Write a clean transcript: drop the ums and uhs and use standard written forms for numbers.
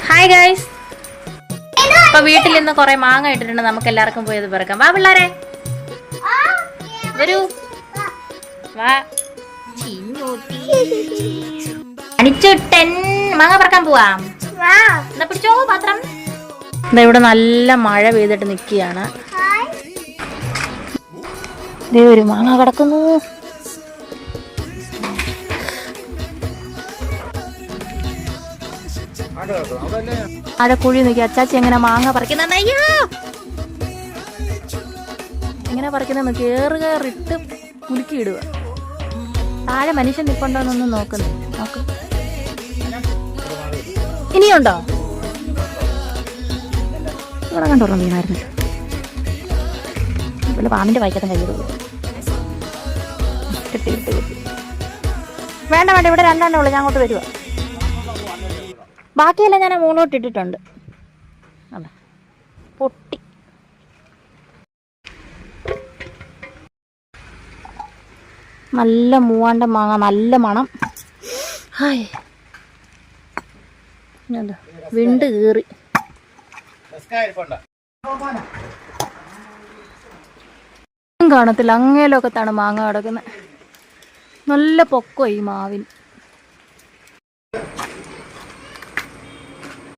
Hi guys, ഇപ്പൊ വീട്ടിൽ നിന്ന് കുറെ മാങ്ങ ഇട്ടിട്ടുണ്ട്. നമുക്ക് എല്ലാവർക്കും പോയത് പിറക്കാം. വാ പിള്ളാരെ, വരൂ. വാ അണിച്ചുട്ടൻ, മാങ്ങ പറക്കാൻ പോവാം. എന്നാ പിടിച്ചോ പാത്രം. ഇവിടെ നല്ല മഴ പെയ്തിട്ട് നിക്കുകയാണ്. ഒരു മാങ്ങ കിടക്കുന്നു. കുഴി നോക്കി അച്ചാച്ചി എങ്ങനെ മാങ്ങ പറിക്കുന്ന. അയ്യോ, എങ്ങനെ പറിക്കുന്ന കേറിട്ട് മുലുക്കി ഇടുക. താഴെ മനുഷ്യൻ നിപ്പുണ്ടോന്നൊന്നും നോക്കുന്നു. ഇനിയുണ്ടോ? ഇവിടെ കണ്ടോളൂ വീണായിരുന്നു. ഇവിടെ പാമ്പിന്റെ വായിക്കത്തും കഴിയുള്ളൂ. വേണ്ട വേണ്ട, ഇവിടെ രണ്ടെണ്ണേ ഉള്ളൂ. ഞാൻ അങ്ങോട്ട് വരുക. ബാക്കിയെല്ലാം ഞാൻ മുകളിലോട്ട് ഇട്ടിട്ടുണ്ട്. അതെ, പൊട്ടി. നല്ല മൂവാണ്ട മാങ്ങ, നല്ല മണം. ഹായ്, വിണ്ട് കീറി. കാണത്തില്ല, അങ്ങേലൊക്കത്താണ് മാങ്ങ കിടക്കുന്നത്. നല്ല പൊക്കോ ഈ മാവിന്.